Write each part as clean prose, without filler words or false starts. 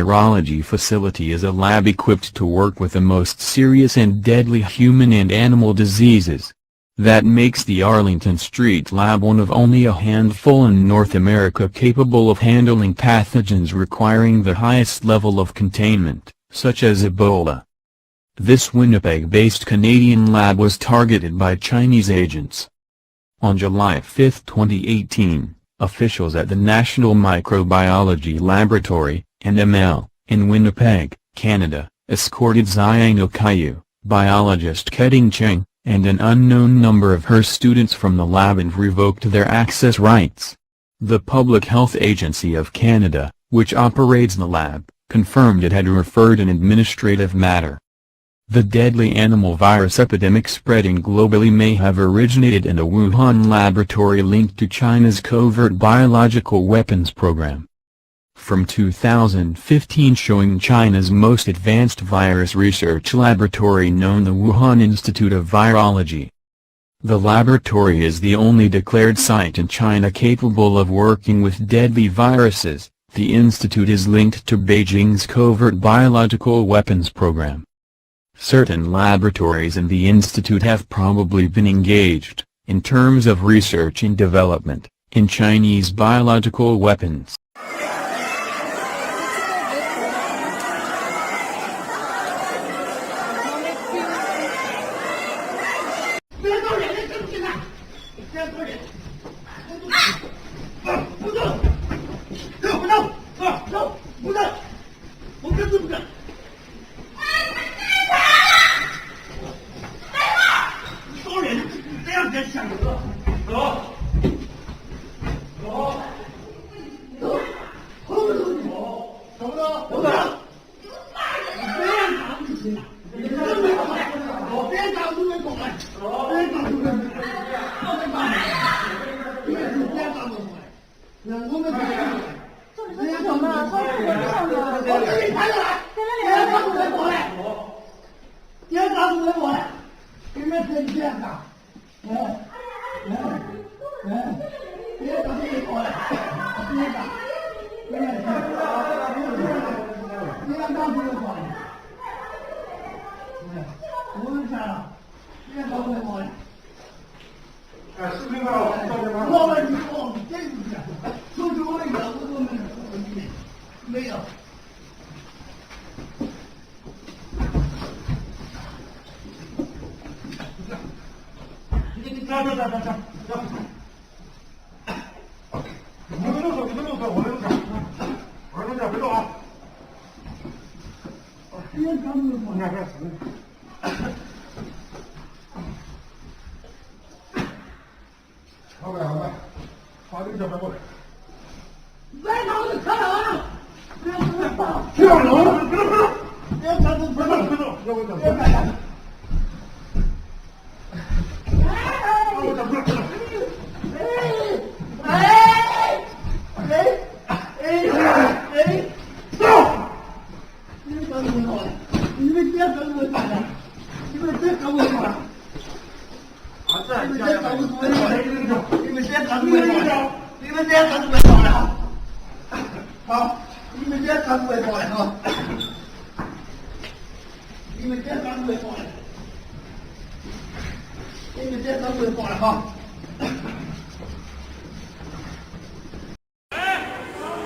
virology facility is a lab equipped to work with the most serious and deadly human and animal diseases. That makes the Arlington Street Lab one of only a handful in North America capable of handling pathogens requiring the highest level of containment, such as Ebola. This Winnipeg-based Canadian lab was targeted by Chinese agents. On July 5, 2018, officials at the National Microbiology Laboratory, NML, in Winnipeg, Canada, escorted Xiang Kaiyu, biologist Keding Cheng, and an unknown number of her students from the lab and revoked their access rights. The Public Health Agency of Canada, which operates the lab, confirmed it had referred an administrative matter. The deadly animal virus epidemic spreading globally may have originated in a Wuhan laboratory linked to China's covert biological weapons program. From 2015 showing China's most advanced virus research laboratory known the Wuhan Institute of Virology. The laboratory is the only declared site in China capable of working with deadly viruses. The institute is linked to Beijing's covert biological weapons program. Certain laboratories in the institute have probably been engaged, in terms of research and development, in Chinese biological weapons.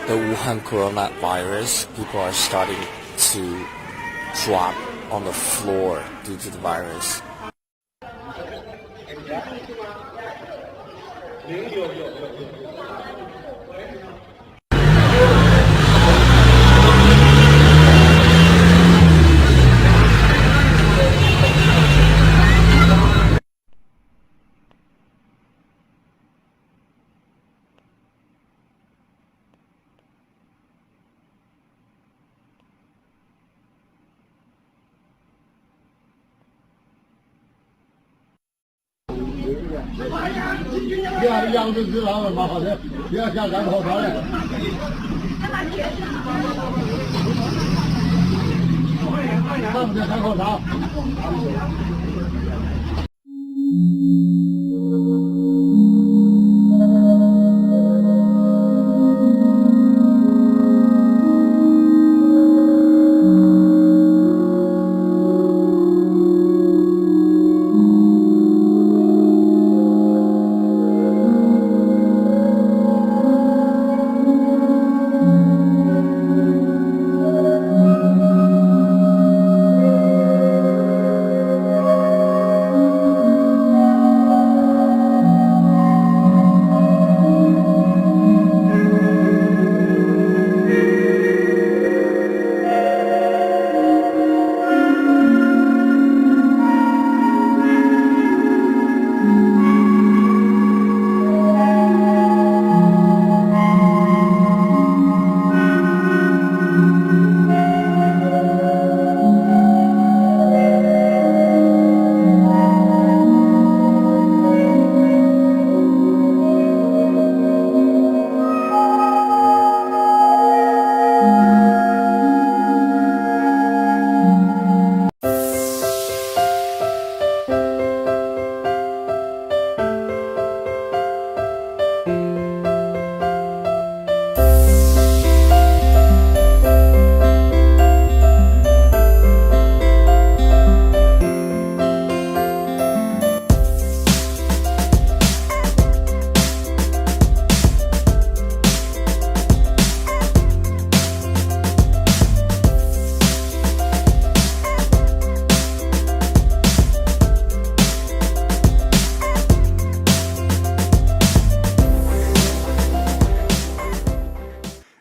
The Wuhan coronavirus, people are starting to drop on the floor due to the virus.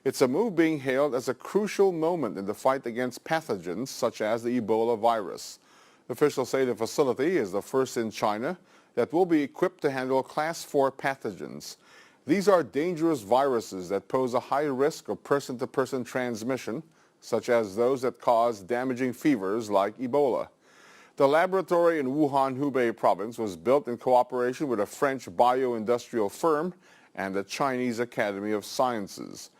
It's a move being hailed as a crucial moment in the fight against pathogens such as the Ebola virus. Officials say the facility is the first in China that will be equipped to handle Class 4 pathogens. These are dangerous viruses that pose a high risk of person-to-person transmission, such as those that cause damaging fevers like Ebola. The laboratory in Wuhan, Hubei province was built in cooperation with a French bio-industrial firm and the Chinese Academy of Sciences.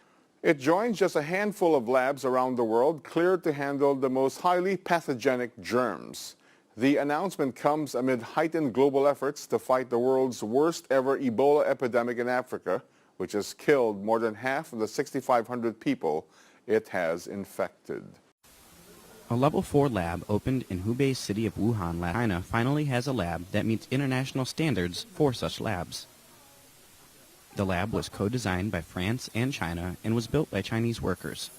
It joins just a handful of labs around the world cleared to handle the most highly pathogenic germs. The announcement comes amid heightened global efforts to fight the world's worst ever Ebola epidemic in Africa, which has killed more than half of the 6,500 people it has infected. A Level 4 lab opened in Hubei's city of Wuhan, China, finally has a lab that meets international standards for such labs. The lab was co-designed by France and China and was built by Chinese workers.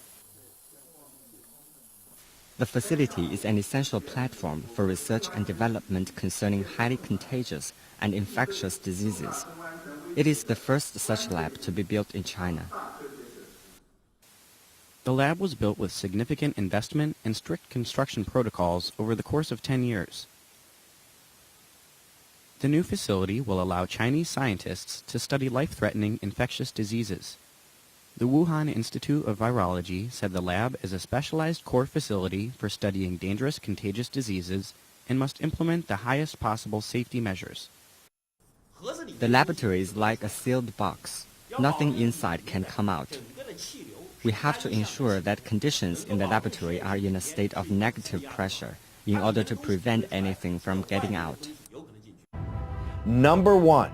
The facility is an essential platform for research and development concerning highly contagious and infectious diseases. It is the first such lab to be built in China. The lab was built with significant investment and strict construction protocols over the course of 10 years. The new facility will allow Chinese scientists to study life-threatening infectious diseases. The Wuhan Institute of Virology said the lab is a specialized core facility for studying dangerous contagious diseases and must implement the highest possible safety measures. The laboratory is like a sealed box. Nothing inside can come out. We have to ensure that conditions in the laboratory are in a state of negative pressure in order to prevent anything from getting out. Number one,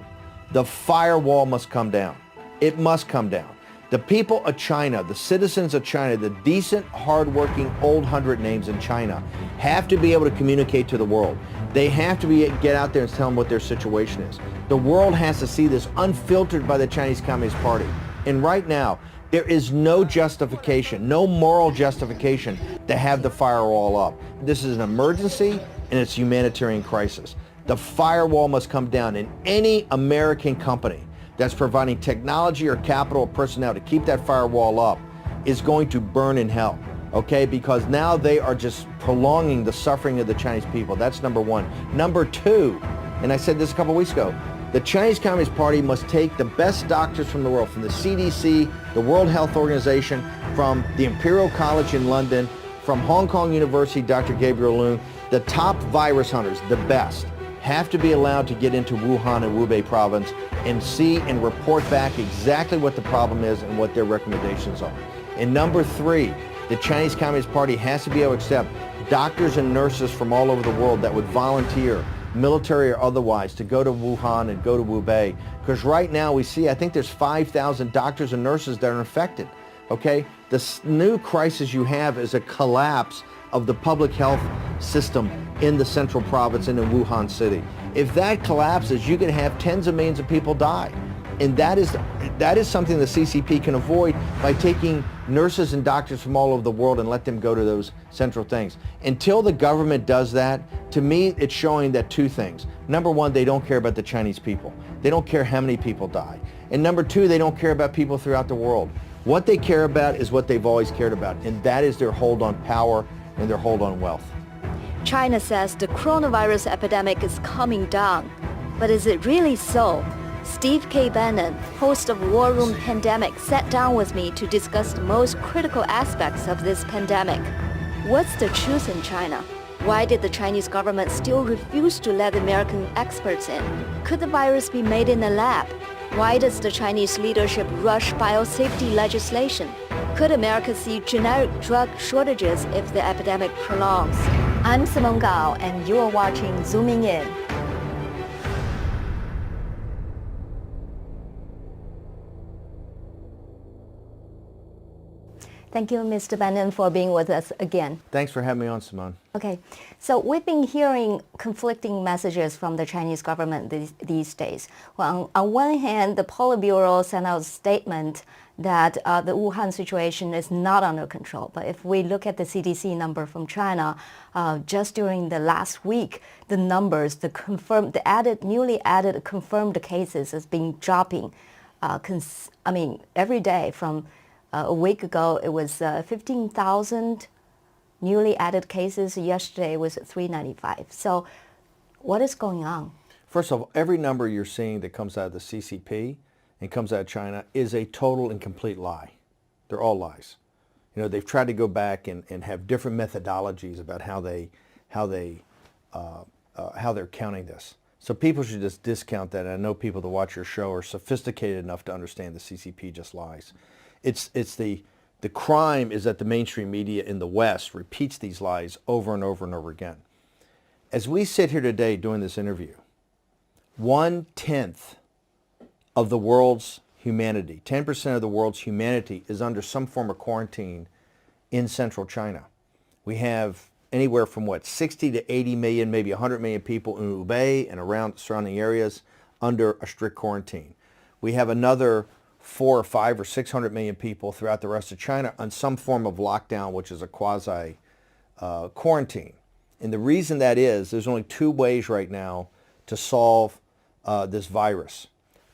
the firewall must come down. It must come down. The people of China, the citizens of China, the decent, hardworking, old 100 names in China have to be able to communicate to the world. They have to get out there and tell them what their situation is. The world has to see this unfiltered by the Chinese Communist Party. And right now, there is no justification, no moral justification to have the firewall up. This is an emergency and it's a humanitarian crisis. The firewall must come down, and any American company that's providing technology or capital or personnel to keep that firewall up is going to burn in hell, okay? Because now they are just prolonging the suffering of the Chinese people. That's number one. Number two, and I said this a couple weeks ago, the Chinese Communist Party must take the best doctors from the world, from the CDC, the World Health Organization, from the Imperial College in London, from Hong Kong University, Dr. Gabriel Leung, the top virus hunters, the best, have to be allowed to get into Wuhan and Hubei province and see and report back exactly what the problem is and what their recommendations are. And number three, the Chinese Communist Party has to be able to accept doctors and nurses from all over the world that would volunteer, military or otherwise, to go to Wuhan and go to Hubei. Because right now we see, I think there's 5,000 doctors and nurses that are infected. Okay? The new crisis you have is a collapse of the public health system in the central province and in Wuhan city. If that collapses, you can have tens of millions of people die. And that is something the CCP can avoid by taking nurses and doctors from all over the world and let them go to those central things. Until the government does that, to me, it's showing that two things. Number one, they don't care about the Chinese people. They don't care how many people die. And number two, they don't care about people throughout the world. What they care about is what they've always cared about, and that is their hold on power and their hold on wealth. China says the coronavirus epidemic is coming down. But is it really so? Steve K. Bannon, host of War Room Pandemic, sat down with me to discuss the most critical aspects of this pandemic. What's the truth in China? Why did the Chinese government still refuse to let American experts in? Could the virus be made in a lab? Why does the Chinese leadership rush biosafety legislation? Could America see generic drug shortages if the epidemic prolongs? I'm Simone Gao, and you are watching Zooming In. Thank you, Mr. Bannon, for being with us again. Thanks for having me on, Simone. Okay, so we've been hearing conflicting messages from the Chinese government these days. Well, on one hand, the Politburo sent out a statement that the Wuhan situation is not under control. But if we look at the CDC number from China, just during the last week, the numbers, newly added confirmed cases has been dropping. Every day from A week ago, it was 15,000 newly added cases. Yesterday was 395. So what is going on? First of all, every number you're seeing that comes out of the CCP and comes out of China is a total and complete lie. They're all lies. You know, they've tried to go back and have different methodologies about how they're counting this. So people should just discount that. And I know people that watch your show are sophisticated enough to understand the CCP just lies. It's the crime is that the mainstream media in the West repeats these lies over and over and over again. As we sit here today doing this interview, 1/10 of the world's humanity, 10% of the world's humanity is under some form of quarantine in central China. We have anywhere from 60 to 80 million, maybe 100 million people in Hubei and around surrounding areas under a strict quarantine. We have another 4 or 5 or 600 million people throughout the rest of China on some form of lockdown, which is a quasi quarantine. And the reason that is, there's only two ways right now to solve this virus.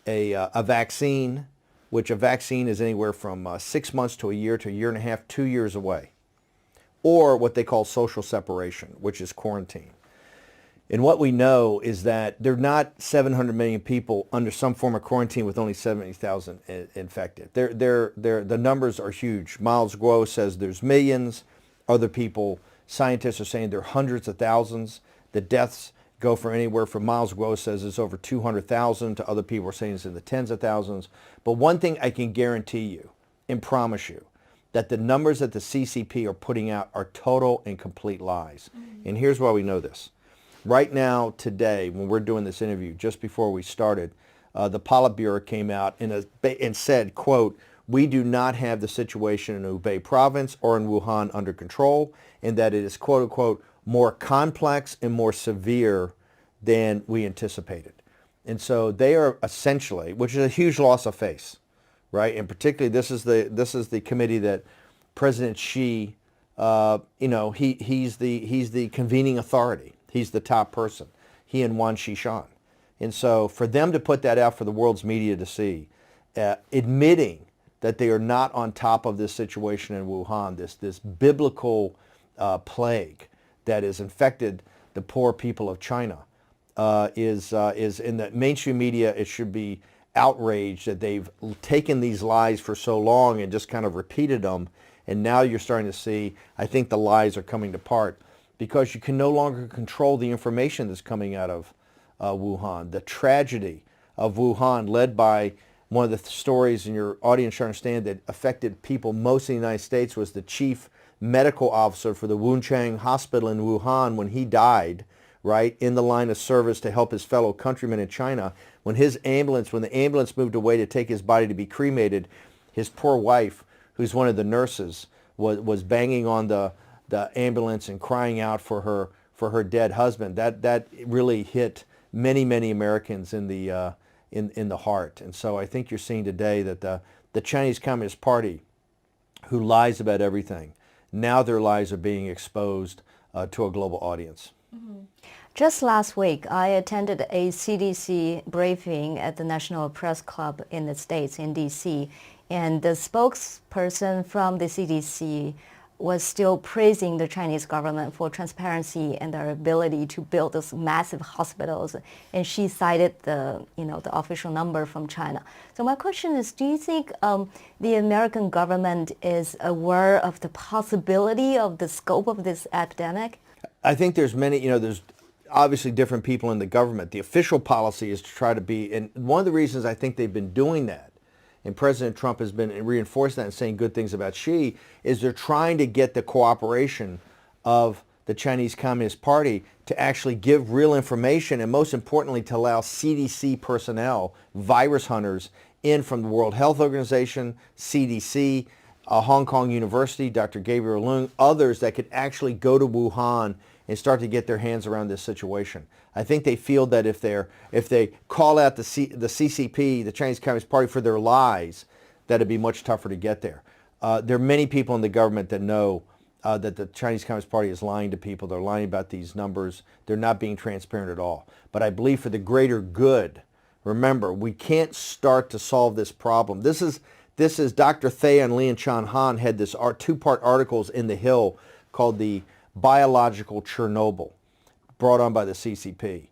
A vaccine, which a vaccine is anywhere from 6 months to a year and a half, 2 years away. Or what they call social separation, which is quarantine. And what we know is that there are not 700 million people under some form of quarantine with only 70,000 infected. The numbers are huge. Miles Guo says there's millions. Other people, scientists are saying there are hundreds of thousands. The deaths go from anywhere from, Miles Guo says it's over 200,000 to other people are saying it's in the tens of thousands. But one thing I can guarantee you and promise you, that the numbers that the CCP are putting out are total and complete lies. And here's why we know this. Right now, today, when we're doing this interview, just before we started, the Politburo came out and said, quote, "We do not have the situation in Hubei province or in Wuhan under control, and that it is, quote unquote, more complex and more severe than we anticipated." And so they are essentially, which is a huge loss of face, right? And particularly this is the committee that President Xi, he's the convening authority. He's the top person. He and Wang Xishan. And so for them to put that out for the world's media to see, admitting that they are not on top of this situation in Wuhan, this biblical plague that has infected the poor people of China, is in the mainstream media. It should be outraged that they've taken these lies for so long and just kind of repeated them, and now you're starting to see, I think the lies are coming apart because you can no longer control the information that's coming out of Wuhan. The tragedy of Wuhan, led by one of the stories, and your audience should understand, that affected people most in the United States, was the chief medical officer for the Wuchang Hospital in Wuhan when he died, right, in the line of service to help his fellow countrymen in China. When the ambulance moved away to take his body to be cremated, his poor wife, who's one of the nurses, was banging on the ambulance and crying out for her dead husband. That really hit many Americans in the heart. And so I think you're seeing today that the Chinese Communist Party, who lies about everything, now their lies are being exposed to a global audience. Mm-hmm. Just last week, I attended a CDC briefing at the National Press Club in the States, in D.C., and the spokesperson from the CDC was still praising the Chinese government for transparency and their ability to build those massive hospitals, and she cited the official number from China. So my question is, do you think the American government is aware of the possibility of the scope of this epidemic? I think there's there's obviously different people in the government. The official policy is to try to be, and one of the reasons I think they've been doing that, and President Trump has been reinforcing that and saying good things about Xi, is they're trying to get the cooperation of the Chinese Communist Party to actually give real information, and most importantly to allow CDC personnel, virus hunters, in from the World Health Organization, CDC, Hong Kong University, Dr. Gabriel Leung, others that could actually go to Wuhan and start to get their hands around this situation. I think they feel that if they call out the CCP, the Chinese Communist Party, for their lies, that it'd be much tougher to get there. There are many people in the government that know that the Chinese Communist Party is lying to people. They're lying about these numbers. They're not being transparent at all. But I believe for the greater good, remember, we can't start to solve this problem. This This is Dr. Thay and Lian Chan Han had this two-part articles in The Hill called the Biological Chernobyl, brought on by the CCP.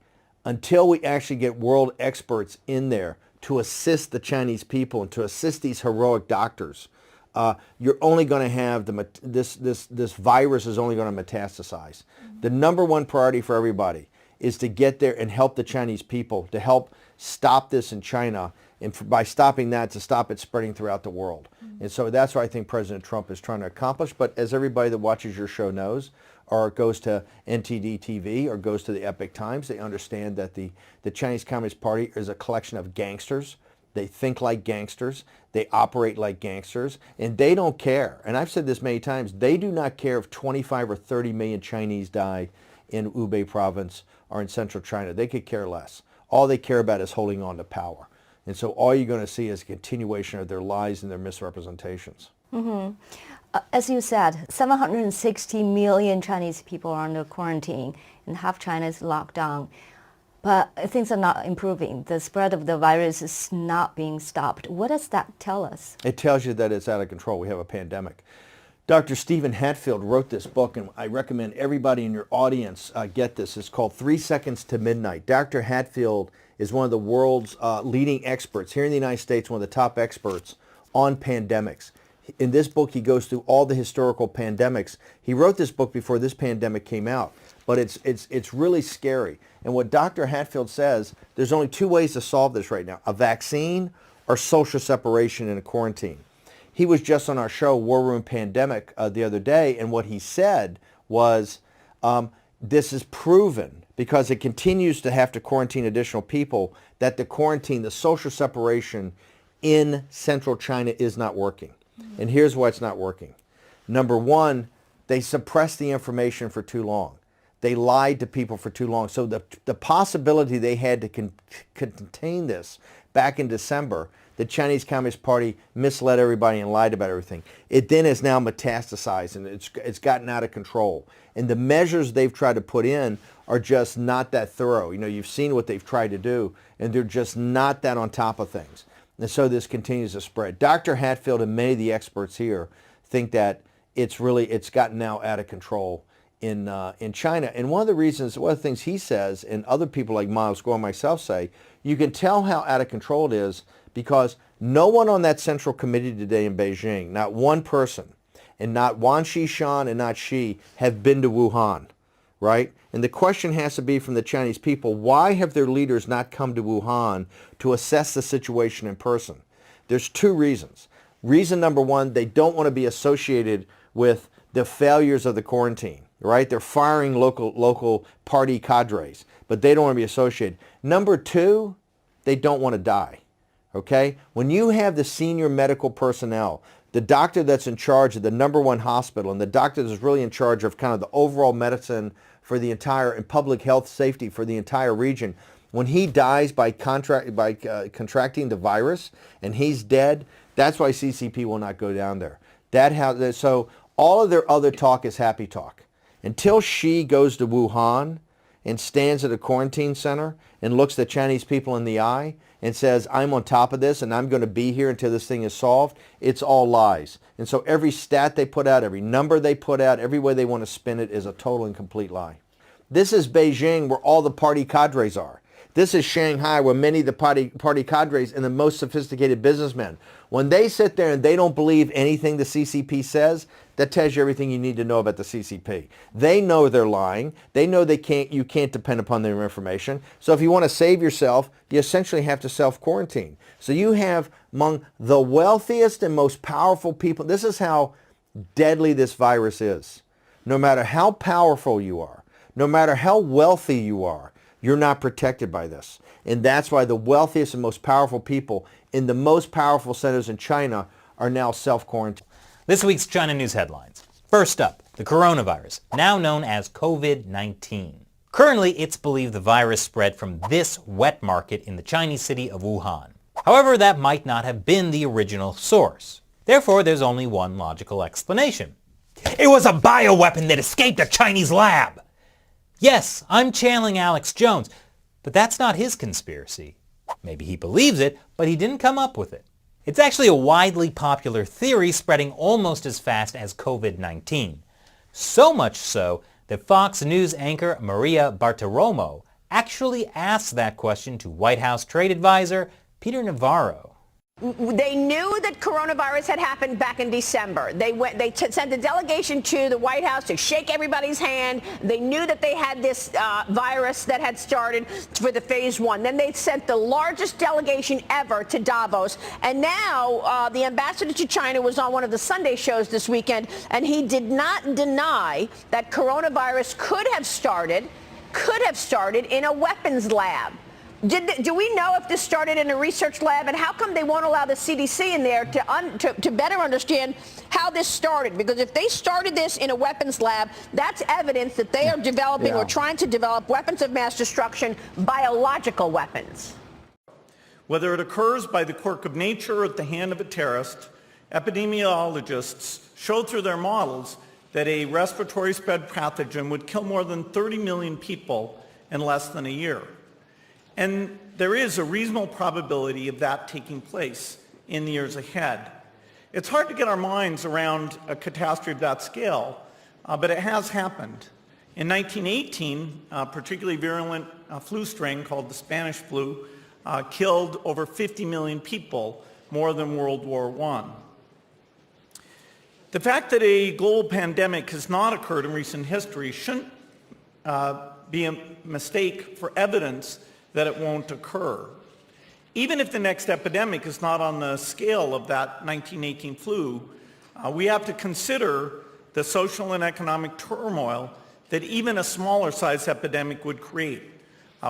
Until we actually get world experts in there to assist the Chinese people and to assist these heroic doctors, you're only going to have this virus is only going to metastasize. The number one priority for everybody is to get there and help the Chinese people, to help stop this in China, and by stopping that, to stop it spreading throughout the world. And so that's what I think President Trump is trying to accomplish. But as everybody that watches your show knows, or goes to NTD TV or goes to the Epoch Times, they understand that the Chinese Communist Party is a collection of gangsters. They think like gangsters. They operate like gangsters. And they don't care. And I've said this many times. They do not care if 25 or 30 million Chinese die in Hubei province or in central China. They could care less. All they care about is holding on to power. And so all you're going to see is a continuation of their lies and their misrepresentations. As you said, 760 million Chinese people are under quarantine and half China is locked down. But things are not improving. The spread of the virus is not being stopped. What does that tell us? It tells you that it's out of control. We have a pandemic. Dr. Stephen Hatfield wrote this book, and I recommend everybody in your audience get this. It's called 3 Seconds to Midnight. Dr. Hatfield is one of the world's leading experts here in the United States, one of the top experts on pandemics. In this book, he goes through all the historical pandemics. He wrote this book before this pandemic came out, but it's really scary. And what Dr. Hatfield says, there's only two ways to solve this right now: a vaccine or social separation in a quarantine. He was just on our show, War Room Pandemic, the other day, and what he said was, this is proven, because it continues to have to quarantine additional people, that the quarantine, the social separation in central China is not working. And here's why it's not working. Number one, they suppressed the information for too long. They lied to people for too long. So the possibility they had to contain this back in December, the Chinese Communist Party misled everybody and lied about everything. It then is now metastasized, and it's gotten out of control. And the measures they've tried to put in are just not that thorough. You know, you've seen what they've tried to do, and they're just not that on top of things. And so this continues to spread. Dr. Hatfield and many of the experts here think that it's gotten now out of control in China. And one of the things he says, and other people like Miles Gore and myself say, you can tell how out of control it is because no one on that central committee today in Beijing, not one person, and not Wang Xishan and not Xi, have been to Wuhan, right? And the question has to be from the Chinese people, why have their leaders not come to Wuhan to assess the situation in person? There's two reasons. Reason number one, they don't want to be associated with the failures of the quarantine, right? They're firing local party cadres, but they don't want to be associated. Number two, they don't want to die, okay? When you have the senior medical personnel, the doctor that's in charge of the number one hospital and the doctor that's really in charge of kind of the overall medicine for the entire and public health safety for the entire region, when he dies by contracting the virus and he's dead, that's why CCP will not go down there. So all of their other talk is happy talk. Until Xi goes to Wuhan and stands at a quarantine center and looks the Chinese people in the eye and says, I'm on top of this and I'm going to be here until this thing is solved, it's all lies. And so every stat they put out, every number they put out, every way they want to spin it is a total and complete lie. This is Beijing where all the party cadres are. This is Shanghai where many of the party cadres and the most sophisticated businessmen, when they sit there and they don't believe anything the CCP says, that tells you everything you need to know about the CCP. They know they're lying. They know you can't depend upon their information. So if you want to save yourself, you essentially have to self-quarantine. So you have among the wealthiest and most powerful people. This is how deadly this virus is. No matter how powerful you are, no matter how wealthy you are, you're not protected by this. And that's why the wealthiest and most powerful people in the most powerful centers in China are now self-quarantined. This week's China News headlines. First up, the coronavirus, now known as COVID-19. Currently, it's believed the virus spread from this wet market in the Chinese city of Wuhan. However, that might not have been the original source. Therefore, there's only one logical explanation. It was a bioweapon that escaped a Chinese lab! Yes, I'm channeling Alex Jones, but that's not his conspiracy. Maybe he believes it, but he didn't come up with it. It's actually a widely popular theory spreading almost as fast as COVID-19. So much so that Fox News anchor Maria Bartiromo actually asked that question to White House trade advisor Peter Navarro. They knew that coronavirus had happened back in December. They sent a delegation to the White House to shake everybody's hand. They knew that they had this virus that had started for the phase 1. Then they sent the largest delegation ever to Davos. And now the ambassador to China was on one of the Sunday shows this weekend, and he did not deny that coronavirus could have started in a weapons lab. Do we know if this started in a research lab, and how come they won't allow the CDC in there to better understand how this started? Because if they started this in a weapons lab, that's evidence that they are developing or trying to develop weapons of mass destruction, biological weapons. Whether it occurs by the quirk of nature or at the hand of a terrorist, epidemiologists show through their models that a respiratory spread pathogen would kill more than 30 million people in less than a year. And there is a reasonable probability of that taking place in the years ahead. It's hard to get our minds around a catastrophe of that scale, but it has happened. In 1918, a particularly virulent flu strain called the Spanish flu killed over 50 million people, more than World War I. The fact that a global pandemic has not occurred in recent history shouldn't be a mistake for evidence that it won't occur. Even if the next epidemic is not on the scale of that 1918 flu, we have to consider the social and economic turmoil that even a smaller size epidemic would create.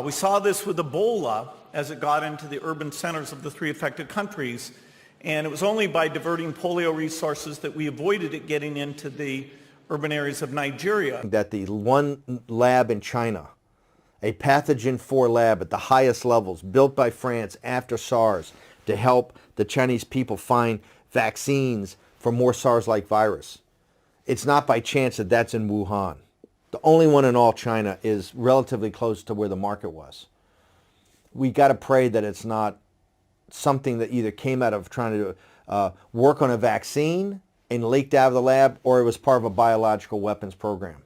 We saw this with Ebola as it got into the urban centers of the 3 affected countries, and it was only by diverting polio resources that we avoided it getting into the urban areas of Nigeria. That the one lab in China, a pathogen 4 lab at the highest levels, built by France after SARS to help the Chinese people find vaccines for more SARS-like virus. It's not by chance that that's in Wuhan. The only one in all China is relatively close to where the market was. We got to pray that it's not something that either came out of trying to work on a vaccine and leaked out of the lab, or it was part of a biological weapons program.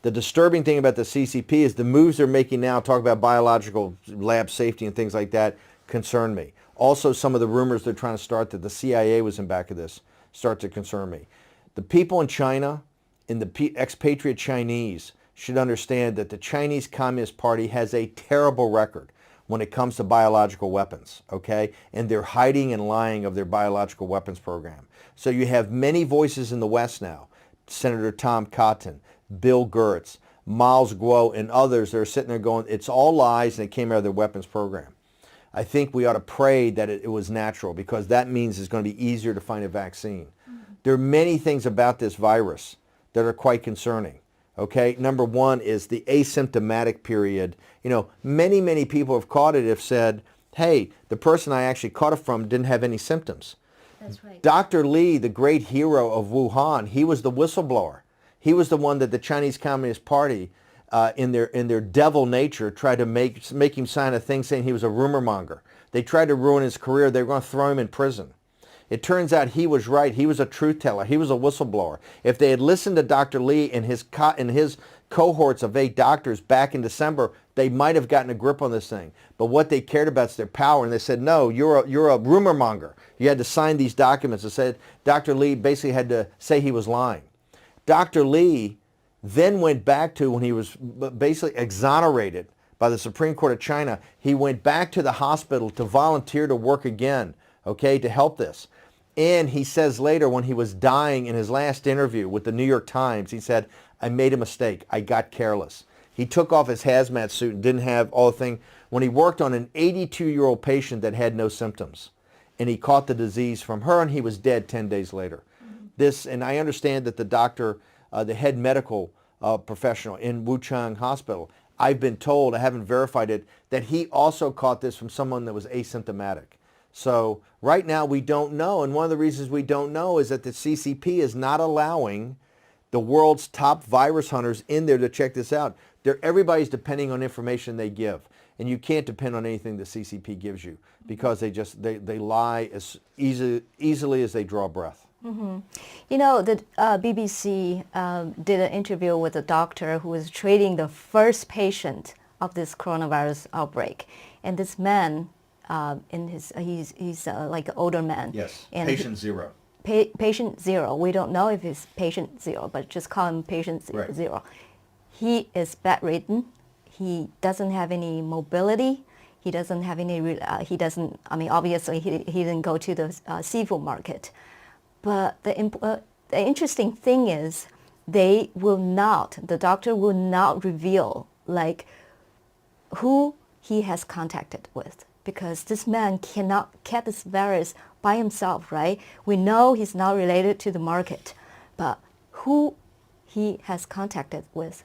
The disturbing thing about the CCP is the moves they're making now, talk about biological lab safety and things like that, concern me. Also, some of the rumors they're trying to start that the CIA was in back of this start to concern me. The people in China and the expatriate Chinese should understand that the Chinese Communist Party has a terrible record when it comes to biological weapons, okay? And they're hiding and lying of their biological weapons program. So you have many voices in the West now, Senator Tom Cotton, Bill Gertz, Miles Guo, and others that are sitting there going, it's all lies and it came out of their weapons program. I think we ought to pray that it was natural, because that means it's going to be easier to find a vaccine. There are many things about this virus that are quite concerning. Okay, number one is the asymptomatic period. You know, many people have caught it have said, hey, the person I actually caught it from didn't have any symptoms. That's right. Dr. Li, the great hero of Wuhan, he was the whistleblower. He was the one that the Chinese Communist Party, in their devil nature, tried to make him sign a thing saying he was a rumor monger. They tried to ruin his career. They were going to throw him in prison. It turns out he was right. He was a truth teller. He was a whistleblower. If they had listened to Dr. Li and his cohorts of 8 doctors back in December, they might have gotten a grip on this thing. But what they cared about is their power, and they said, no, you're a rumor monger. You had to sign these documents that said Dr. Li basically had to say he was lying. Dr. Li then went back to, when he was basically exonerated by the Supreme Court of China, he went back to the hospital to volunteer to work again, okay, to help this. And he says later, when he was dying in his last interview with the New York Times, he said, I made a mistake. I got careless. He took off his hazmat suit and didn't have all the thing when he worked on an 82-year-old patient that had no symptoms. And he caught the disease from her, and he was dead 10 days later. And I understand that the doctor, the head medical professional in Wuchang Hospital, I've been told, I haven't verified it, that he also caught this from someone that was asymptomatic. So right now we don't know, and one of the reasons we don't know is that the CCP is not allowing the world's top virus hunters in there to check this out. Everybody's depending on information they give. And you can't depend on anything the CCP gives you because they lie as easily as they draw breath. Mm-hmm. You know, the BBC did an interview with a doctor who was treating the first patient of this coronavirus outbreak. And this man, he's like an older man. Yes, and patient zero. Patient zero. We don't know if it's patient zero, but just call him patient zero. He is bedridden. He doesn't have any mobility. He doesn't have any, obviously he didn't go to the seafood market. But the interesting thing is the doctor will not reveal like who he has contacted with, because this man cannot get this virus by himself, right? We know he's not related to the market, but who he has contacted with,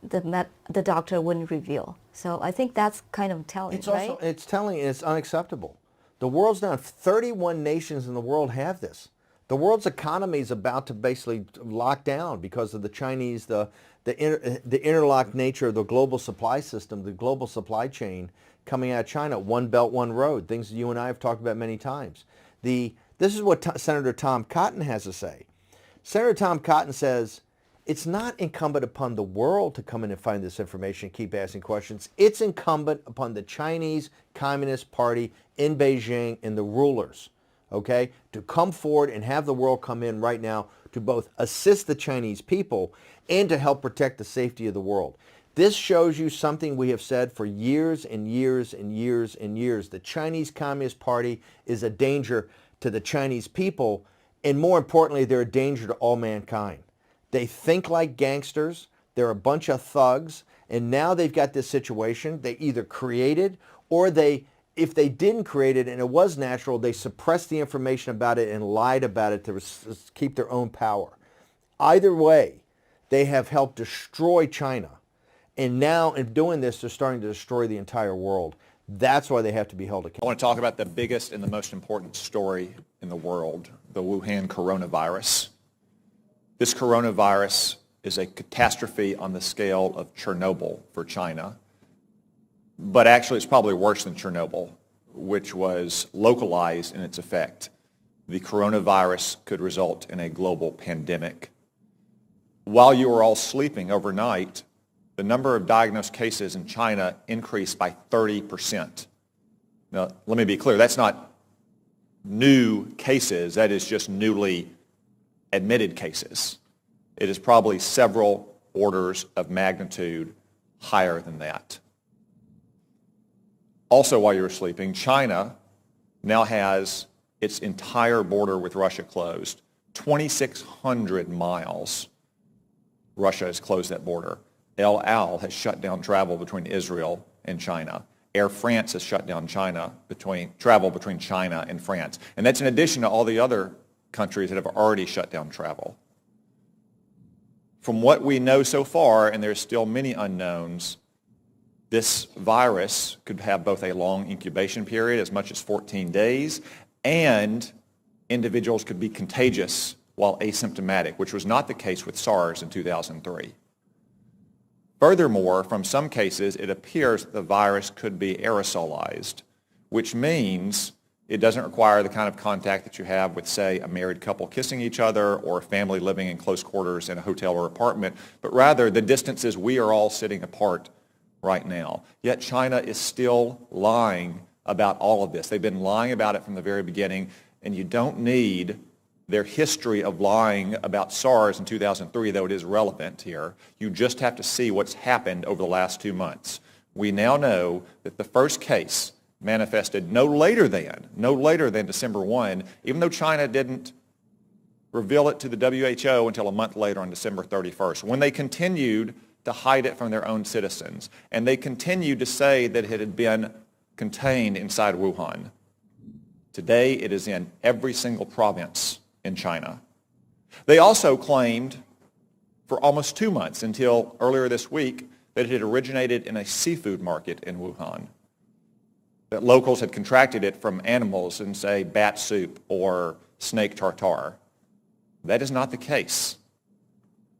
the doctor wouldn't reveal. So I think that's kind of telling, right? It's telling, and it's unacceptable. The world's now, 31 nations in the world have this. The world's economy is about to basically lock down because of the Chinese, the interlocked nature of the global supply system, the global supply chain coming out of China. One belt, one road, things you and I have talked about many times. This is what Senator Tom Cotton has to say. Senator Tom Cotton says, it's not incumbent upon the world to come in and find this information and keep asking questions. It's incumbent upon the Chinese Communist Party in Beijing and the rulers, okay, to come forward and have the world come in right now to both assist the Chinese people and to help protect the safety of the world. This shows you something we have said for years and years and years and years. The Chinese Communist Party is a danger to the Chinese people, and more importantly, they're a danger to all mankind. They think like gangsters. They're a bunch of thugs. And now they've got this situation they either created or if they didn't create it and it was natural, they suppressed the information about it and lied about it to keep their own power. Either way, they have helped destroy China. And now in doing this, they're starting to destroy the entire world. That's why they have to be held accountable. I want to talk about the biggest and the most important story in the world, the Wuhan coronavirus. This coronavirus is a catastrophe on the scale of Chernobyl for China. But actually, it's probably worse than Chernobyl, which was localized in its effect. The coronavirus could result in a global pandemic. While you were all sleeping overnight, the number of diagnosed cases in China increased by 30%. Now, let me be clear, that's not new cases, that is just newly admitted cases. It is probably several orders of magnitude higher than that. Also, while you were sleeping, China now has its entire border with Russia closed. 2,600 miles, Russia has closed that border. El Al has shut down travel between Israel and China. Air France has shut down travel between China and France. And that's in addition to all the other countries that have already shut down travel. From what we know so far, and there's still many unknowns, this virus could have both a long incubation period, as much as 14 days, and individuals could be contagious while asymptomatic, which was not the case with SARS in 2003. Furthermore, from some cases, it appears that the virus could be aerosolized, which means it doesn't require the kind of contact that you have with, say, a married couple kissing each other or a family living in close quarters in a hotel or apartment, but rather the distances we are all sitting apart right now. Yet China is still lying about all of this. They've been lying about it from the very beginning, and you don't need their history of lying about SARS in 2003, though it is relevant here. You just have to see what's happened over the last 2 months. We now know that the first case manifested no later than December 1, even though China didn't reveal it to the WHO until a month later on December 31st, when they continued to hide it from their own citizens. And they continued to say that it had been contained inside Wuhan. Today, it is in every single province in China. They also claimed for almost 2 months, until earlier this week, that it had originated in a seafood market in Wuhan, that locals had contracted it from animals in, say, bat soup or snake tartare. That is not the case.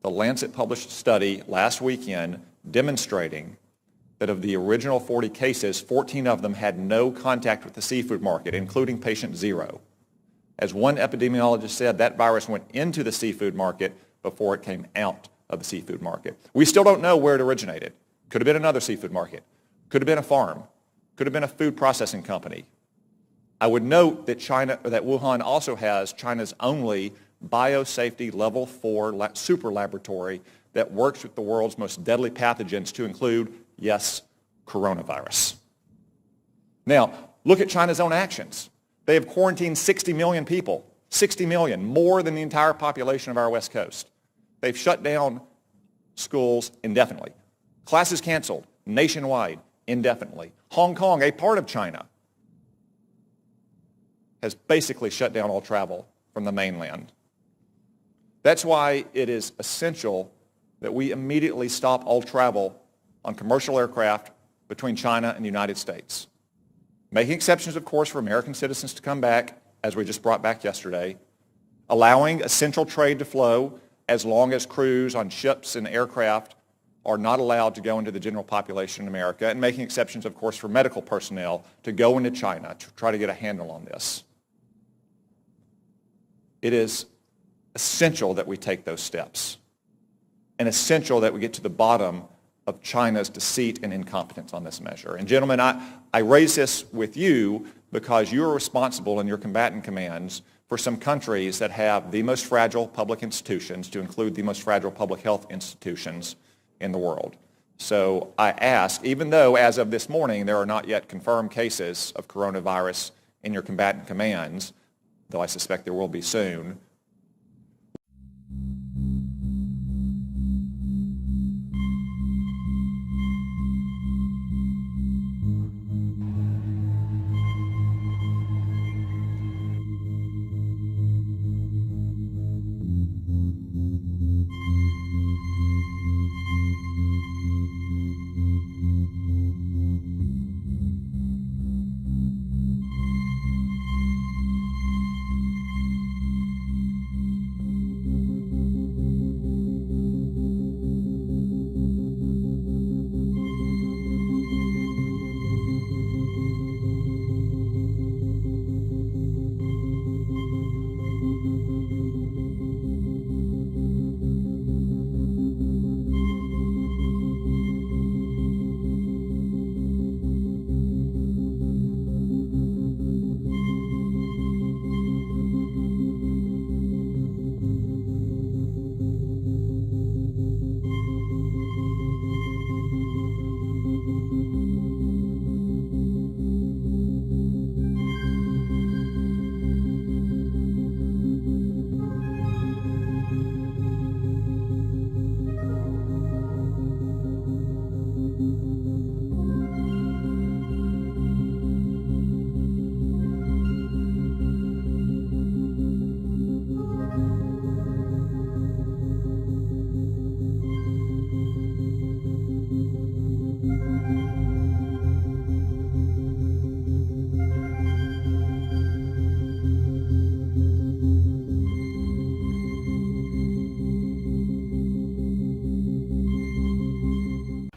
The Lancet published a study last weekend demonstrating that of the original 40 cases, 14 of them had no contact with the seafood market, including patient 0. As one epidemiologist said, that virus went into the seafood market before it came out of the seafood market. We still don't know where it originated. Could have been another seafood market. Could have been a farm. Could have been a food processing company. I would note that Wuhan also has China's only biosafety level 4 super laboratory that works with the world's most deadly pathogens to include, yes, coronavirus. Now, look at China's own actions. They have quarantined 60 million people, 60 million, more than the entire population of our West Coast. They've shut down schools indefinitely. Classes canceled nationwide indefinitely. Hong Kong, a part of China, has basically shut down all travel from the mainland. That's why it is essential that we immediately stop all travel on commercial aircraft between China and the United States. Making exceptions, of course, for American citizens to come back, as we just brought back yesterday. Allowing essential trade to flow as long as crews on ships and aircraft are not allowed to go into the general population in America. And making exceptions, of course, for medical personnel to go into China to try to get a handle on this. It is essential that we take those steps, and essential that we get to the bottom of China's deceit and incompetence on this measure. And gentlemen, I raise this with you because you are responsible in your combatant commands for some countries that have the most fragile public institutions, to include the most fragile public health institutions in the world. So I ask, even though as of this morning there are not yet confirmed cases of coronavirus in your combatant commands, though I suspect there will be soon,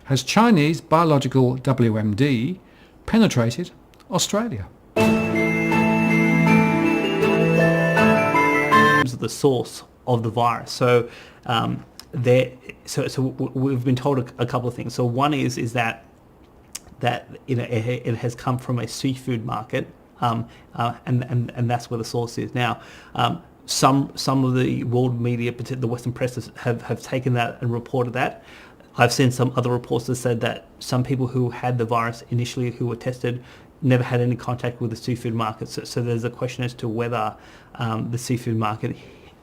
has Chinese biological WMD penetrated Australia? The source of the virus. So we've been told a couple of things. So one is that it has come from a seafood market, and that's where the source is. Now, some of the world media, particularly the Western press, have taken that and reported that. I've seen some other reports that said that some people who had the virus initially, who were tested, never had any contact with the seafood market. So there's a question as to whether the seafood market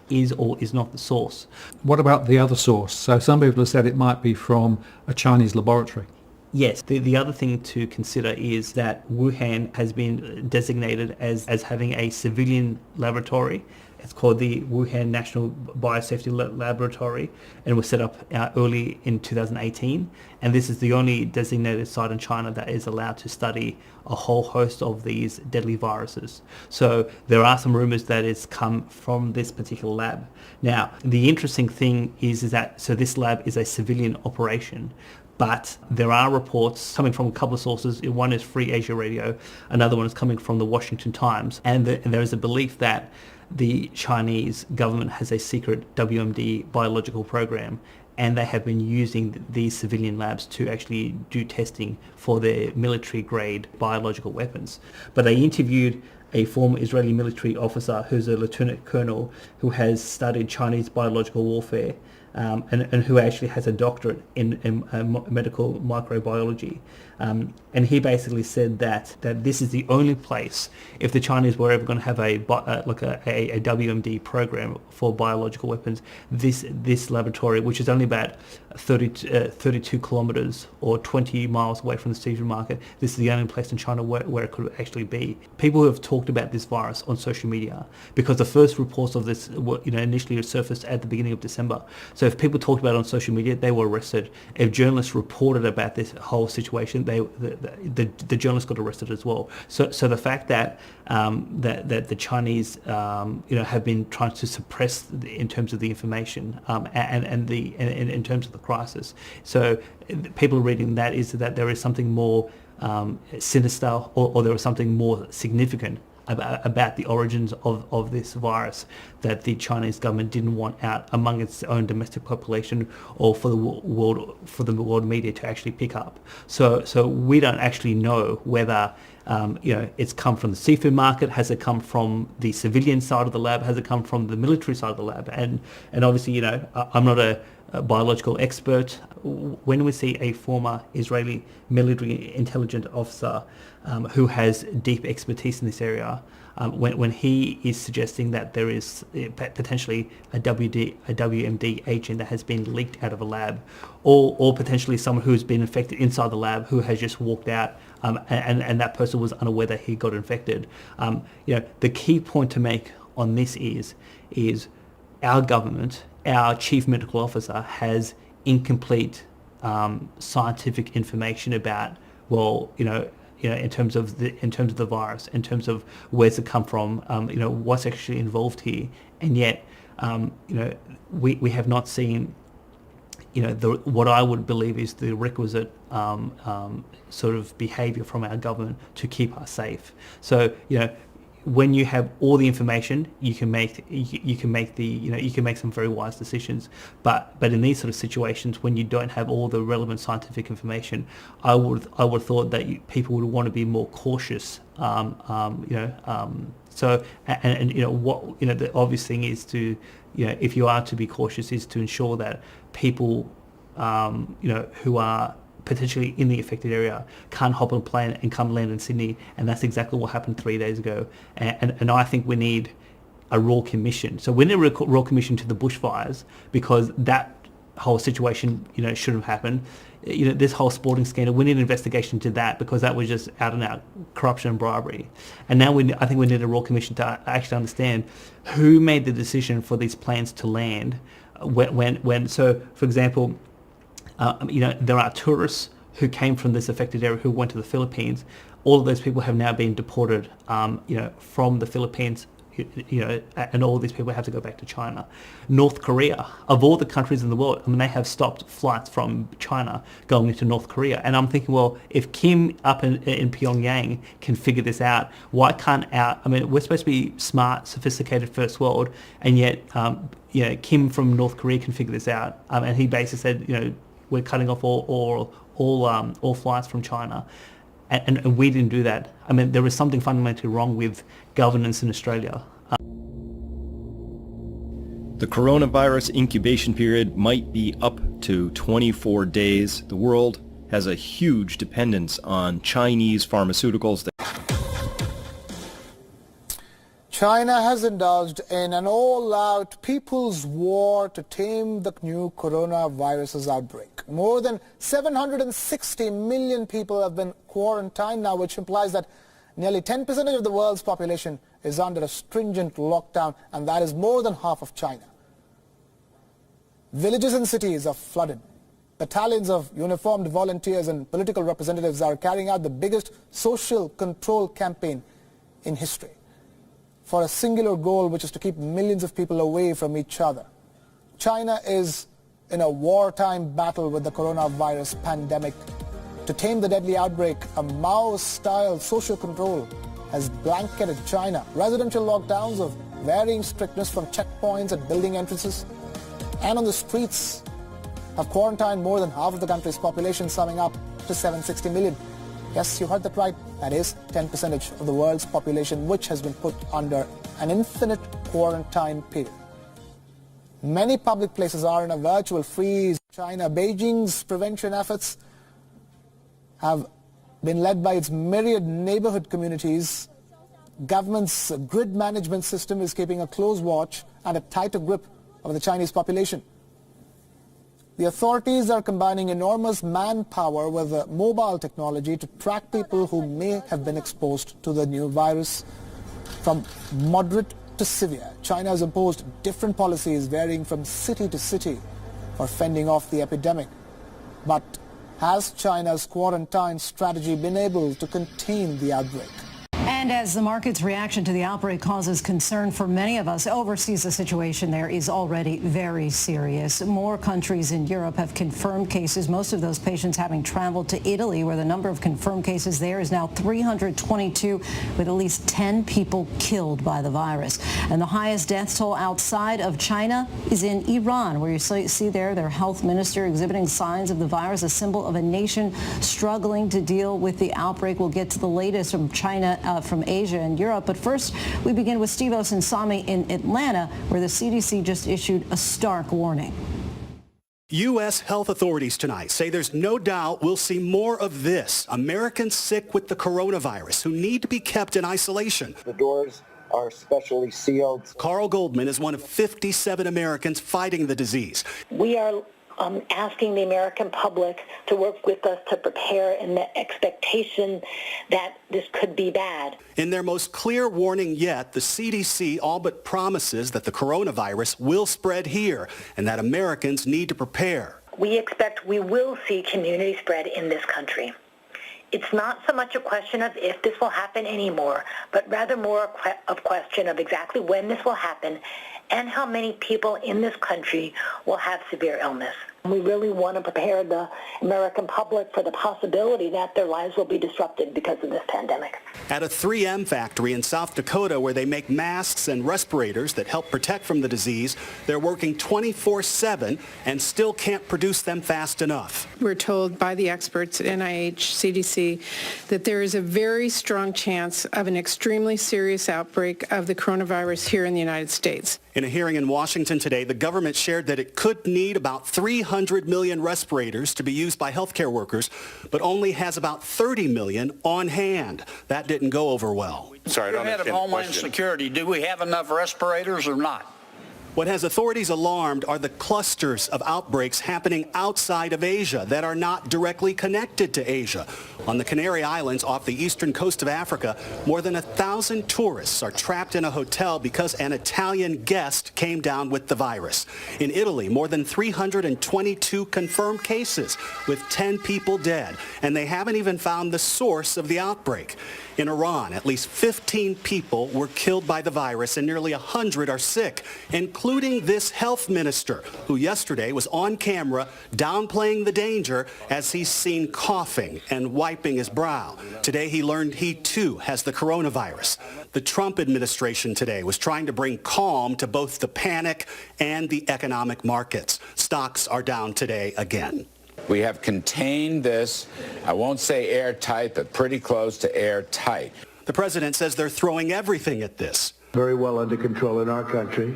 is or is not the source. What about the other source? So some people have said it might be from a Chinese laboratory. Yes. The other thing to consider is that Wuhan has been designated as having a civilian laboratory. It's called the Wuhan National Biosafety Laboratory, and was set up early in 2018. And this is the only designated site in China that is allowed to study a whole host of these deadly viruses. So there are some rumors that it's come from this particular lab. Now, the interesting thing is that, so this lab is a civilian operation, But there are reports coming from a couple of sources. One is Free Asia Radio, another one is coming from the Washington Times, and there is a belief that the Chinese government has a secret WMD biological program, and they have been using these civilian labs to actually do testing for their military-grade biological weapons. But they interviewed a former Israeli military officer who's a lieutenant colonel who has studied Chinese biological warfare and who actually has a doctorate in medical microbiology. And he basically said that this is the only place, if the Chinese were ever going to have a WMD program for biological weapons, this laboratory, which is only about 32 kilometers or 20 miles away from the Stephen market, this is the only place in China where it could actually be. People who have talked about this virus on social media, because the first reports of this were, initially surfaced at the beginning of December. So if people talked about it on social media, they were arrested. If journalists reported about this whole situation, the journalists got arrested as well. So the fact that that the Chinese have been trying to suppress in terms of the information and in terms of the crisis. So people reading that is that there is something more sinister or there is something more significant about the origins of this virus that the Chinese government didn't want out among its own domestic population or for the world media to actually pick up. So we don't actually know whether it's come from the seafood market, has it come from the civilian side of the lab, has it come from the military side of the lab, and obviously I'm not a biological expert. When we see a former Israeli military intelligence officer who has deep expertise in this area, when he is suggesting that there is potentially a WMD agent that has been leaked out of a lab, or potentially someone who has been infected inside the lab who has just walked out and that person was unaware that he got infected. The key point to make on this is our government, our chief medical officer has incomplete scientific information about, in terms of the virus, in terms of where's it come from, what's actually involved here, and yet we have not seen what I would believe is the requisite sort of behaviour from our government to keep us safe. So when you have all the information, you can make some very wise decisions. But in these sort of situations, when you don't have all the relevant scientific information, I would have thought that people would want to be more cautious. So the obvious thing is to if you are to be cautious, is to ensure that people who are potentially in the affected area can't hop on a plane and come land in Sydney, and that's exactly what happened 3 days ago. And I think we need a royal commission. So we need a royal commission to the bushfires, because that whole situation shouldn't have happened. This whole sporting scandal, we need an investigation into that, because that was just out and out corruption and bribery. And now I think we need a royal commission to actually understand who made the decision for these planes to land when so for example, there are tourists who came from this affected area who went to the Philippines. All of those people have now been deported, from the Philippines, and all these people have to go back to China. North Korea, of all the countries in the world, they have stopped flights from China going into North Korea. And I'm thinking, well, if Kim up in Pyongyang can figure this out, why can't we're supposed to be smart, sophisticated first world, and yet, Kim from North Korea can figure this out. And he basically said, we're cutting off all flights from China. And we didn't do that. There is something fundamentally wrong with governance in Australia. The coronavirus incubation period might be up to 24 days. The world has a huge dependence on Chinese pharmaceuticals. China has indulged in an all-out people's war to tame the new coronavirus's outbreak. More than 760 million people have been quarantined now, which implies that nearly 10% of the world's population is under a stringent lockdown, and that is more than half of China. Villages and cities are flooded. Battalions of uniformed volunteers and political representatives are carrying out the biggest social control campaign in history, for a singular goal, which is to keep millions of people away from each other. China is in a wartime battle with the coronavirus pandemic. To tame the deadly outbreak, a Mao-style social control has blanketed China. Residential lockdowns of varying strictness from checkpoints at building entrances and on the streets have quarantined more than half of the country's population, summing up to 760 million. Yes, you heard that right. That is 10% of the world's population, which has been put under an infinite quarantine period. Many public places are in a virtual freeze. China, Beijing's prevention efforts have been led by its myriad neighborhood communities. Government's grid management system is keeping a close watch and a tighter grip of the Chinese population. The authorities are combining enormous manpower with mobile technology to track people who may have been exposed to the new virus. From moderate to severe, China has imposed different policies varying from city to city for fending off the epidemic. But has China's quarantine strategy been able to contain the outbreak? And as the market's reaction to the outbreak causes concern for many of us overseas, the situation there is already very serious. More countries in Europe have confirmed cases, most of those patients having traveled to Italy, where the number of confirmed cases there is now 322, with at least 10 people killed by the virus. And the highest death toll outside of China is in Iran, where you see there their health minister exhibiting signs of the virus, a symbol of a nation struggling to deal with the outbreak. We'll get to the latest from China, from Asia and Europe. But first, we begin with Steve Osinsami in Atlanta, where the CDC just issued a stark warning. U.S. health authorities tonight say there's no doubt we'll see more of this. Americans sick with the coronavirus who need to be kept in isolation. The doors are specially sealed. Carl Goldman is one of 57 Americans fighting the disease. We are asking the American public to work with us to prepare in the expectation that this could be bad. In their most clear warning yet, the CDC all but promises that the coronavirus will spread here and that Americans need to prepare. We expect we will see community spread in this country. It's not so much a question of if this will happen anymore, but rather more a question of exactly when this will happen and how many people in this country will have severe illness. We really want to prepare the American public for the possibility that their lives will be disrupted because of this pandemic. At a 3M factory in South Dakota, where they make masks and respirators that help protect from the disease, they're working 24/7 and still can't produce them fast enough. We're told by the experts at NIH, CDC, that there is a very strong chance of an extremely serious outbreak of the coronavirus here in the United States. In a hearing in Washington today, the government shared that it could need about 300 million respirators to be used by healthcare workers, but only has about 30 million on hand. That didn't go over well. Sorry, I don't understand the question. Head of Homeland Security, do we have enough respirators or not? What has authorities alarmed are the clusters of outbreaks happening outside of Asia that are not directly connected to Asia. On the Canary Islands off the eastern coast of Africa, more than 1,000 tourists are trapped in a hotel because an Italian guest came down with the virus. In Italy, more than 322 confirmed cases with 10 people dead, and they haven't even found the source of the outbreak. In Iran, at least 15 people were killed by the virus and nearly 100 are sick, including this health minister, who yesterday was on camera downplaying the danger as he's seen coughing and wiping his brow. Today he learned he too has the coronavirus. The Trump administration today was trying to bring calm to both the panic and the economic markets. Stocks are down today again. We have contained this, I won't say airtight, but pretty close to airtight. The president says they're throwing everything at this. Very well under control in our country.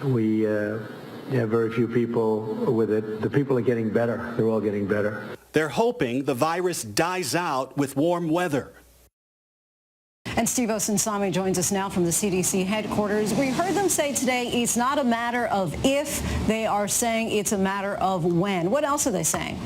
We have very few people with it. The people are getting better. They're all getting better. They're hoping the virus dies out with warm weather. And Steve Osinsami joins us now from the CDC headquarters. We heard them say today it's not a matter of if, they are saying it's a matter of when. What else are they saying?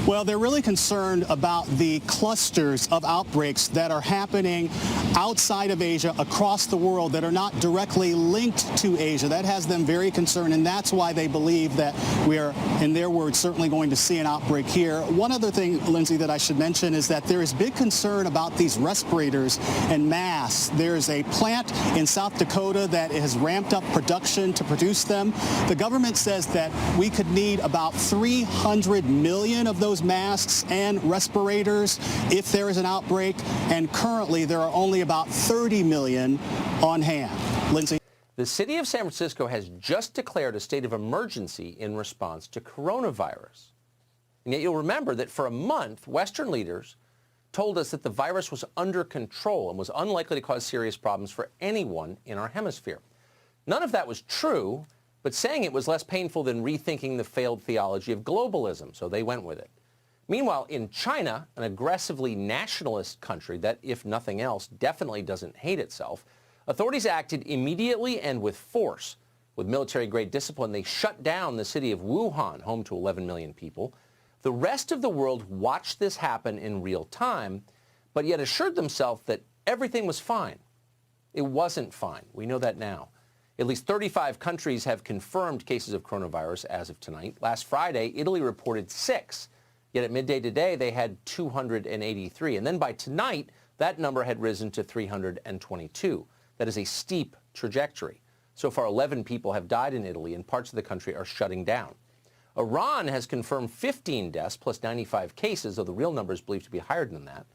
Well, they're really concerned about the clusters of outbreaks that are happening outside of Asia, across the world, that are not directly linked to Asia. That has them very concerned, and that's why they believe that we are, in their words, certainly going to see an outbreak here. One other thing, Lindsay, that I should mention is that there is big concern about these respirators and masks. There's a plant in South Dakota that has ramped up production to produce them. The government says that we could need about 300 million of those masks and respirators if there is an outbreak, and currently there are only about 30 million on hand. Lindsay? The city of San Francisco has just declared a state of emergency in response to coronavirus. And yet you'll remember that for a month, Western leaders told us that the virus was under control and was unlikely to cause serious problems for anyone in our hemisphere. None of that was true, but saying it was less painful than rethinking the failed theology of globalism, so they went with it. Meanwhile, in China, an aggressively nationalist country that, if nothing else, definitely doesn't hate itself, authorities acted immediately and with force. With military-grade discipline, they shut down the city of Wuhan, home to 11 million people. The rest of the world watched this happen in real time, but yet assured themselves that everything was fine. It wasn't fine. We know that now. At least 35 countries have confirmed cases of coronavirus as of tonight. Last Friday, Italy reported 6. Yet at midday today, they had 283. And then by tonight, that number had risen to 322. That is a steep trajectory. So far, 11 people have died in Italy, and parts of the country are shutting down. Iran has confirmed 15 deaths plus 95 cases, though the real number is believed to be higher than that.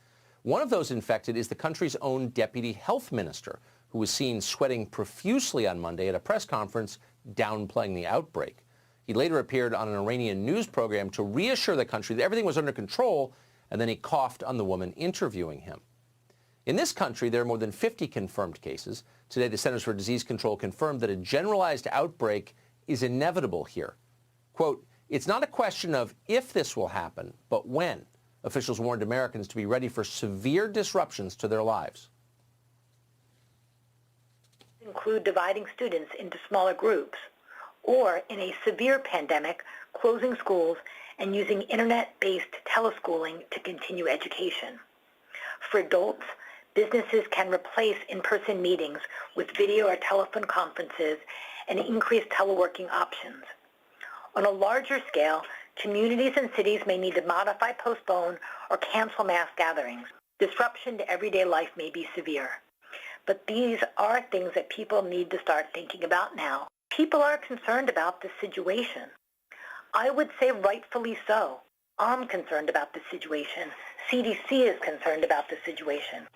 One of those infected is the country's own deputy health minister, who was seen sweating profusely on Monday at a press conference downplaying the outbreak. He later appeared on an Iranian news program to reassure the country that everything was under control, and then he coughed on the woman interviewing him. In this country, there are more than 50 confirmed cases. Today, the Centers for Disease Control confirmed that a generalized outbreak is inevitable here. Quote, "It's not a question of if this will happen, but when." Officials warned Americans to be ready for severe disruptions to their lives. Include dividing students into smaller groups, or in a severe pandemic, closing schools and using internet-based teleschooling to continue education. For adults, businesses can replace in-person meetings with video or telephone conferences and increase teleworking options. On a larger scale, communities and cities may need to modify, postpone, or cancel mass gatherings. Disruption to everyday life may be severe. But these are things that people need to start thinking about now. People are concerned about the situation. I would say rightfully so. I'm concerned about the situation. CDC is concerned about the situation.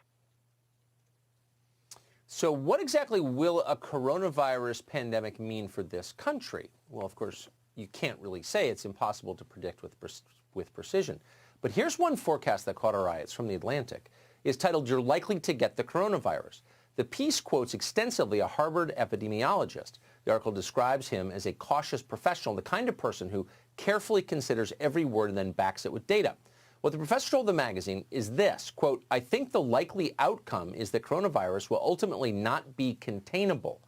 So what exactly will a coronavirus pandemic mean for this country? Well, of course, you can't really say. It's impossible to predict with precision. But here's one forecast that caught our eye. It's from The Atlantic. It's titled, "You're Likely to Get the Coronavirus." The piece quotes extensively a Harvard epidemiologist. The article describes him as a cautious professional, the kind of person who carefully considers every word and then backs it with data. What the professor told the magazine is this, quote, "I think the likely outcome is that coronavirus will ultimately not be containable."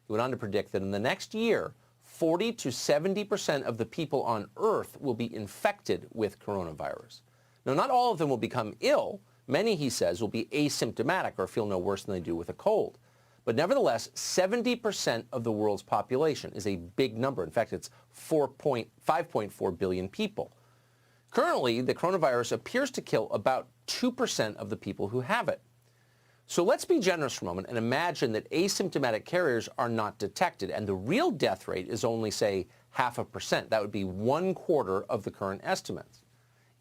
He went on to predict that in the next year, 40 to 70% of the people on Earth will be infected with coronavirus. Now, not all of them will become ill. Many, he says, will be asymptomatic or feel no worse than they do with a cold. But nevertheless, 70% of the world's population is a big number. In fact, it's 5.4 billion people. Currently, the coronavirus appears to kill about 2% of the people who have it. So let's be generous for a moment and imagine that asymptomatic carriers are not detected, and the real death rate is only, say, 0.5%. That would be 1/4 of the current estimates.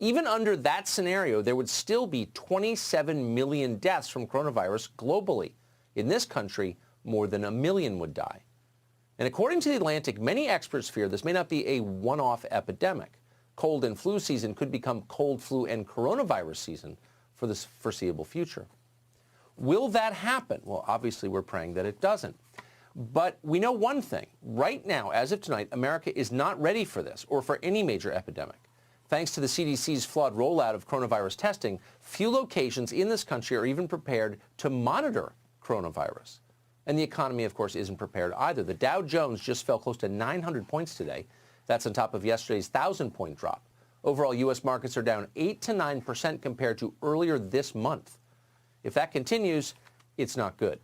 Even under that scenario, there would still be 27 million deaths from coronavirus globally. In this country, more than 1 million would die. And according to The Atlantic, many experts fear this may not be a one-off epidemic. Cold and flu season could become cold, flu, and coronavirus season for the foreseeable future. Will that happen? Well, obviously, we're praying that it doesn't. But we know one thing. Right now, as of tonight, America is not ready for this or for any major epidemic. Thanks to the CDC's flawed rollout of coronavirus testing, few locations in this country are even prepared to monitor coronavirus. And the economy, of course, isn't prepared either. The Dow Jones just fell close to 900 points today. That's on top of yesterday's 1,000-point drop. Overall, U.S. markets are down 8 to 9% compared to earlier this month. If that continues, it's not good.